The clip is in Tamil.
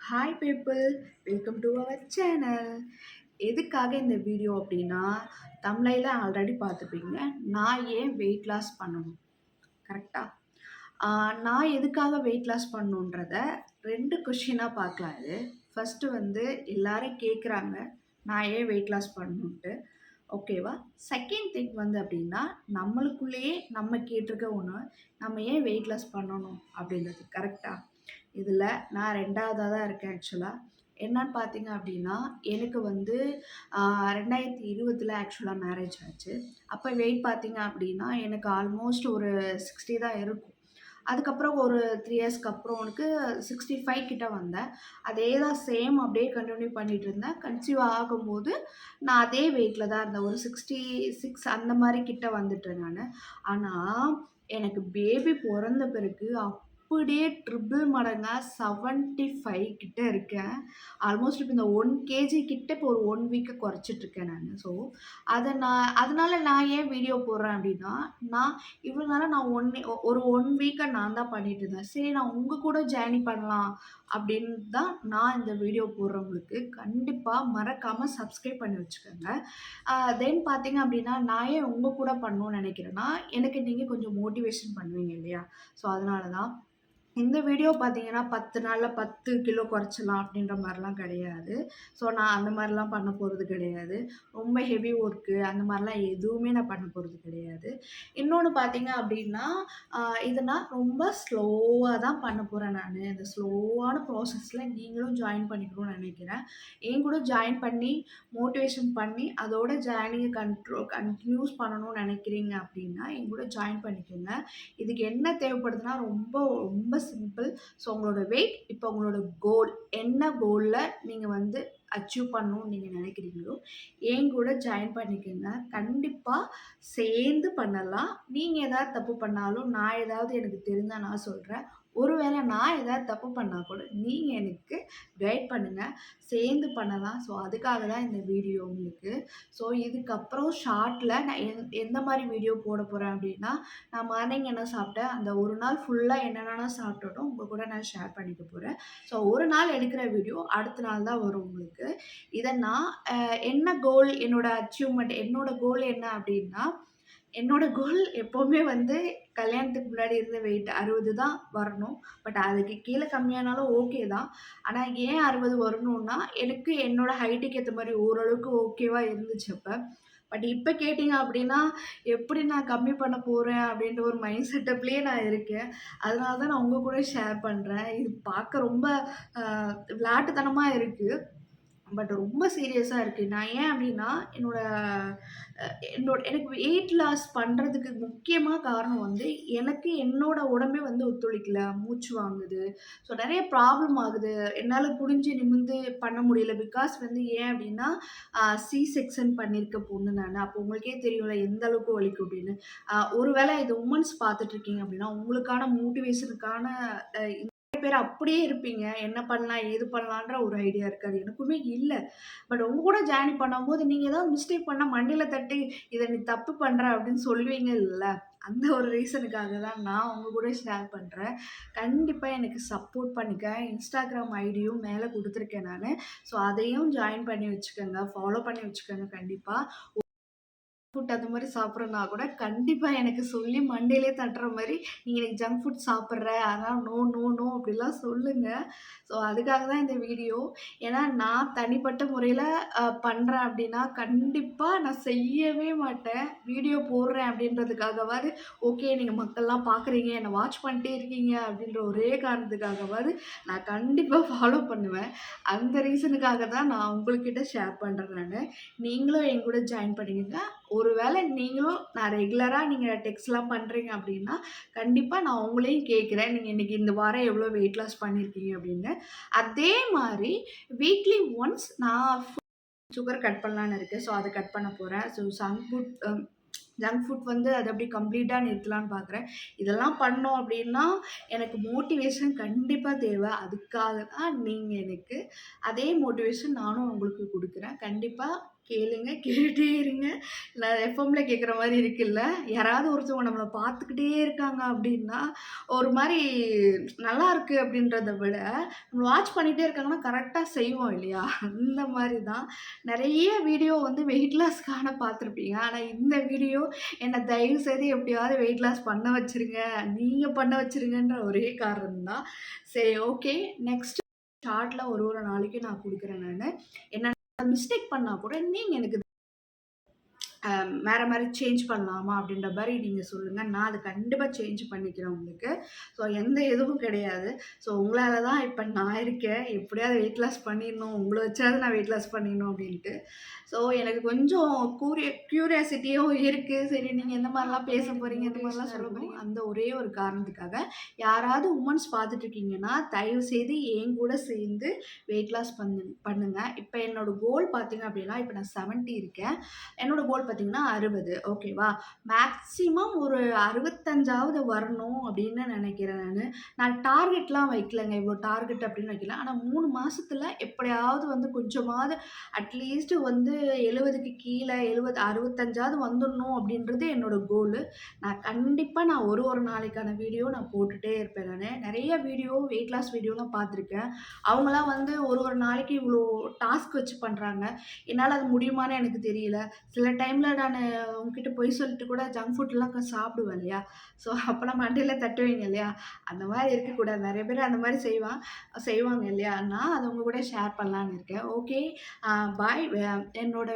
Hi people, welcome to our channel. எதுக்காக இந்த வீடியோ அப்படின்னா, தமிழையில் ஆல்ரெடி பார்த்துப்பீங்க. நான் ஏன் வெயிட் லாஸ் பண்ணணும், கரெக்டாக? நான் எதுக்காக வெயிட் லாஸ் பண்ணணுன்றத 2 கொஷினாக பார்க்கலாம். இது ஃபஸ்ட்டு வந்து எல்லாரும் கேட்குறாங்க, நான் ஏன் வெயிட் லாஸ் பண்ணணுன்ட்டு. ஓகேவா? செகண்ட் திங் வந்து அப்படின்னா, நம்மளுக்குள்ளேயே நம்ம கேட்டிருக்க ஒன்று, நம்ம ஏன் வெயிட் லாஸ் பண்ணணும் அப்படின்றது, கரெக்டாக? இதில் நான் 2வதா தான் இருக்கேன் ஆக்சுவலாக. என்னன்னு பார்த்தீங்க அப்படின்னா, எனக்கு வந்து 2020 ஆக்சுவலாக மேரேஜ் ஆச்சு. அப்போ வெயிட் பார்த்தீங்க அப்படின்னா, எனக்கு ஆல்மோஸ்ட் ஒரு 60 தான் இருக்கும். அதுக்கப்புறம் ஒரு 3 இயர்ஸ்க்கு அப்புறம் எனக்கு 65 கிட்ட வந்தேன். அதே தான் சேம் அப்படியே கன்டின்யூ பண்ணிட்டு இருந்தேன். கன்சீவ் ஆகும்போது நான் அதே வெயிட்ல தான் இருந்தேன். ஒரு 66 அந்த மாரி கிட்ட வந்துட்டேன் நானு. ஆனா, எனக்கு பேபி பொறந்த பிறகு அப்படியே ட்ரிபிள் மடங்கா 75 கிட்ட இருக்கேன். ஆல்மோஸ்ட் இப்போ இந்த 1 கேஜி கிட்ட இப்போ ஒரு 1 வீக்கு குறைச்சிட்ருக்கேன் நானு. ஸோ, அதனால நான் ஏன் வீடியோ போடுறேன் அப்படின்னா, நான் இவ்வளோ நாளா நான் ஒரு 1 வீக்கா நான் தான் பண்ணிட்டு இருந்தேன். சரி, நான் உங்க கூட ஜர்னி பண்ணலாம் அப்படின்னு தான் நான் இந்த வீடியோ போடுறவங்களுக்கு. கண்டிப்பா மறக்காம சப்ஸ்கிரைப் பண்ணி வச்சுக்கோங்க. தென் பார்த்தீங்க அப்படின்னா, நான் ஏன் உங்க கூட பண்ணணும்னு நினைக்கிறேன்னா, எனக்கு நீங்க கொஞ்சம் மோட்டிவேஷன் பண்ணுவீங்க இல்லையா? ஸோ அதனால தான். இந்த வீடியோ பார்த்தீங்கன்னா 10 நாள்ல 10 கிலோ குறைச்சலாம் அப்படின்ற மாரிலாம் கிடையாது. ஸோ நான் அந்த மாரிலாம் பண்ண போறது கிடையாது. ரொம்ப ஹெவி ஒர்க்கு அந்த மாரிலாம் எதுவுமே நான் பண்ண போறது கிடையாது. இன்னொன்னு பார்த்தீங்க அப்படின்னா, இத நான் ரொம்ப ஸ்லோவா தான் பண்ண போறேன் நானு. இந்த ஸ்லோவான ப்ராசஸ்ல நீங்களும் ஜாயின் பண்ணிக்கணும்னு நெனைக்கிறேன். என் கூட ஜாயின் பண்ணி, மோட்டிவேஷன் பண்ணி, அதோட ஜர்னிய கன்டினியூஸ் பண்ணணும்னு நெனைக்கிறீங்க அப்படின்னா, என் கூட ஜாயின் பண்ணிக்கோங்க. இதுக்கு என்ன தேவைப்படுதுன்னா, ரொம்ப ரொம்ப சிம்பிள். ஸோ உங்களோட வெயிட், இப்போ உங்களோட கோல் என்ன கோல்ல நீங்க வந்து அச்சீவ் பண்ணணும்னு நீங்க நினைக்கிறீங்களோ, என் கூட ஜாயின் பண்ணிக்கங்க. கண்டிப்பா சேர்ந்து பண்ணலாம். நீங்க ஏதாவது தப்பு பண்ணாலும், நான் ஏதாவது எனக்கு தெரிஞ்சா நான் சொல்றேன். ஒருவேளை நான் ஏதாவது தப்பு பண்ணா கூட, நீங்க எனக்கு கைட் பண்ணுங்க. சேர்ந்து பண்ணலாம். ஸோ அதுக்காக தான் இந்த வீடியோ உங்களுக்கு. ஸோ இதுக்கப்புறம் ஷார்ட்ல நான் எந்த மாரி வீடியோ போட போறேன் அப்படின்னா, நான் மார்னிங் என்ன சாப்பிட்டேன், அந்த ஒரு நாள் ஃபுல்லா என்னென்னலாம் சாப்பிட்டேனோ உங்க கூட நான் ஷேர் பண்ணிக்க போறேன். ஸோ ஒரு நாள் எடுக்கிற வீடியோ அடுத்த நாள் தான் வரும் உங்களுக்கு. இத நான் என்ன கோல், என்னோட அச்சீவ்மெண்ட், என்னோட கோல் என்ன அப்படின்னா, என்னோட கோல் எப்பவுமே வந்து கல்யாணத்துக்கு முன்னாடி இருந்த வெயிட் 60 தான் வரணும். பட் அதுக்கு கீழ கம்மியானாலும் ஓகே தான். ஆனா ஏன் 60 வரணும்னா, எனக்கு என்னோட ஹைட்டுக்கு ஏத்த மாரி ஓரளவுக்கு ஓகேவா இருந்துச்சு அப்ப. பட் இப்ப கேட்டீங்க அப்படின்னா, எப்படி நான் கம்மி பண்ண போறேன் அப்படின்ற ஒரு மைண்ட் செட்டப்லயே நான் இருக்கேன். அதனால தான் நான் உங்க கூட ஷேர் பண்றேன். இது பார்க்க ரொம்ப அ விளையாட்டுத்தனமா இருக்கு. பட் ரொம்ப சீரியஸா இருக்கு. நான் ஏன் அப்டின்னா, எனக்கு வெயிட் லாஸ் பண்றதுக்கு முக்கியமா காரணம் வந்து, எனக்கு என்னோட உடம்பே வந்து ஒத்துழைக்கல. மூச்சு வாங்குது. ஸோ நெறைய ப்ராப்ளம் ஆகுது. என்னால குனிஞ்சு நிமிர்ந்து பண்ண முடியல. பிகாஸ் வந்து ஏன் அப்டின்னா, சி செக்ஷன் பண்ணியிருக்க பொண்ணு நானு. அப்போ உங்களுக்கே தெரியும்ல எந்த அளவுக்கு வலிக்கும் அப்டின்னு. ஒரு வேள இது வுமன்ஸ் பார்த்துட்டுருக்கீங்க அப்டின்னா, உங்களுக்கான மோட்டிவேஷனுக்கான பேர் அப்படியே இருப்பீங்க. என்ன பண்ணலாம்? ஏது பண்ணலான்ற ஒரு ஐடியா இருக்காது. எனக்குமே இல்ல. பட் உங்க கூட ஜார்னி பண்ணும்போது, நீங்க ஏதாவது மிஸ்டேக் பண்ணா மண்டையில தட்டி, "இத நீ தப்பு பண்ற" அப்படின்னு சொல்லுவீங்கல்ல. அந்த ஒரு ரீசனுக்காக தான் நான் உங்க கூட ஷேர் பண்றேன். கண்டிப்பா எனக்கு சப்போர்ட் பண்ணுங்க. Instagram ஐடியும் மேல குடுத்துருக்கேன் நானு. ஸோ அதையும் ஜாயின் பண்ணி வச்சுக்கோங்க. ஃபாலோ பண்ணி வச்சுக்கோங்க கண்டிப்பா. ஃபுட் அந்த மாரி சாப்பிட்றேன்னா கூட, கண்டிப்பா எனக்கு சொல்லி மண்டையிலே தட்டுற மாரி, "நீ இன்னைக்கு ஜங்க் ஃபுட் சாப்பிட்ற, அதனால நோ, நோ, நோ" அப்படிலாம் சொல்லுங்க. ஸோ அதுக்காக தான் இந்த வீடியோ. ஏன்னா நான் தனிப்பட்ட முறையில பண்றேன் அப்படின்னா, கண்டிப்பா நான் செய்யவே மாட்டேன். வீடியோ போடுறேன் அப்படின்றதுக்காகவாது, ஓகே நீங்க மக்கள்லாம் பார்க்குறீங்க, என்ன வாட்ச் பண்ணிட்டே இருக்கீங்க அப்படின்ற ஒரே காரணத்துக்காகவாது, நான் கண்டிப்பா ஃபாலோ பண்ணுவேன். அந்த ரீசனுக்காக தான் நான் உங்கள்கிட்ட ஷேர் பண்றேன் நானு. நீங்களும் என் கூட ஜாயின் பண்ணிக்கங்க. ஒரு வேளை நீங்களும் நான் ரெகுலரா நீங்க டெக்ஸ்ட்லாம் பண்றீங்க அப்படின்னா, கண்டிப்பா நான் உங்களையும் கேட்கிறேன். நீங்க இன்னைக்கு இந்த வாரம் எவ்வளோ வெயிட் லாஸ் பண்ணியிருக்கீங்க அப்படின்னு. அதே மாரி வீக்லி ஒன்ஸ் நான் சுகர் கட் பண்ணலான்னு இருக்கேன். ஸோ அத கட் பண்ண போறேன். ஸோ ஜங்க் ஃபுட் வந்து அத அப்படியே கம்ப்ளீட்டா நிறுத்தலான்னு பார்க்குறேன். இதெல்லாம் பண்ணோம் அப்படின்னா, எனக்கு மோட்டிவேஷன் கண்டிப்பா தேவை. அதுக்காக தான் நீங்க எனக்கு அதே மோட்டிவேஷன் நானும் உங்களுக்கு குடுக்குறேன். கண்டிப்பா கேளுங்க. கேட்டுட்டே இருங்க. நான் எஃப்எம்ல கேட்குற மாரி இருக்குல்ல. யாராவது ஒருத்தவங்க நம்மள பார்த்துக்கிட்டே இருக்காங்க அப்டின்னா, ஒரு மாரி நல்லாருக்கு அப்டின்றத விட, நம்ம வாட்ச் பண்ணிட்டே இருக்காங்கன்னா, கரெக்ட்டா செய்வோம் இல்லையா? அந்த மாரி தான். நெறைய வீடியோ வந்து வெயிட் லாஸ்க்கான பார்த்துருப்பீங்க. ஆனா இந்த வீடியோ என்ன தயவு செய்து எப்படியாவது வெயிட் லாஸ் பண்ண வச்சுருங்க. நீங்க பண்ண வச்சுருங்கன்ற ஒரே காரணம் தான். சரி ஓகே. நெக்ஸ்ட் சார்ட்ல ஒரு ஒரு நாளைக்கு நான் குடுக்குறேன் நானு. என்ன மிஸ்டேக் பண்ணா கூட நீங்க எனக்கு வேற மாரி சேஞ்ச் பண்ணலாமா? அப்படின்ற மாரி நீங்க சொல்லுங்க. நான் அத கண்டிப்பா சேஞ்ச் பண்ணிக்கிறேன் உங்களுக்கு. ஸோ எந்த இதுவும் கிடையாது. ஸோ உங்களால தான் இப்ப நான் இருக்கேன். எப்படியாவது வெயிட் லாஸ் பண்ணிடணும். உங்கள வச்சாவது நான் வெயிட் லாஸ் பண்ணிடணும் அப்படின்ட்டு. ஸோ எனக்கு கொஞ்சம் கியூரியாசிட்டியும் இருக்கு. சரி நீங்க எந்த மாரிலாம் பேச போறீங்க, எந்த மாரிலாம் சொல்ல போறீங்க. அந்த ஒரே ஒரு காரணத்துக்காக யாராவது வுமன்ஸ் பார்த்துட்டு இருக்கீங்கன்னா, தயவு செய்து என் கூட சேர்ந்து வெயிட் லாஸ் பண்ணுங்க. இப்ப என்னோட கோல் பார்த்தீங்க அப்படின்னா, இப்ப நான் 70 இருக்கேன். என்னோட கோல் பார்த்தீங்கன்னா 60 ஓகேவா? மேக்ஸிமம் ஒரு 65வது வரணும் அப்படின்னு நினைக்கிறேன் நானு. நான் டார்கெட்லாம் வைக்கலங்க. இவ்வளோ டார்கெட் அப்படின்னு வைக்கல. ஆனா 3 மாசத்துல எப்படியாவது வந்து கொஞ்சமாவது அட்லீஸ்ட் வந்து 70க்கு கீழ 70 65வது வந்துடணும் அப்படின்றது என்னோட கோலு. நான் கண்டிப்பா ஒரு ஒரு நாளைக்கான வீடியோ நான் போட்டுட்டே இருப்பேன் நானு. நெறைய வீடியோ வெயிட் லாஸ் வீடியோலாம் பார்த்துருக்கேன். அவங்கலாம் வந்து ஒரு ஒரு நாளைக்கு இவ்வளோ டாஸ்க் வச்சு பண்றாங்க. என்னால அது முடியுமான்னு எனக்கு தெரியல. சில டைம்ல நானு உங்ககிட்ட பொய் சொல்லிட்டு கூட ஜங்க் ஃபுட்லாம் சாப்பிடுவேன் இல்லையா? ஸோ அப்பலாம் மண்டையில தட்டுவீங்க இல்லையா? அந்த மாரி இருக்கக்கூடாது. நெறைய பேர் அந்த மாரி செய்வாங்க இல்லையா? நான் அத உங்க கூட ஷேர் பண்ணலான்னு இருக்கேன். ஓகே. பாய். என்னோட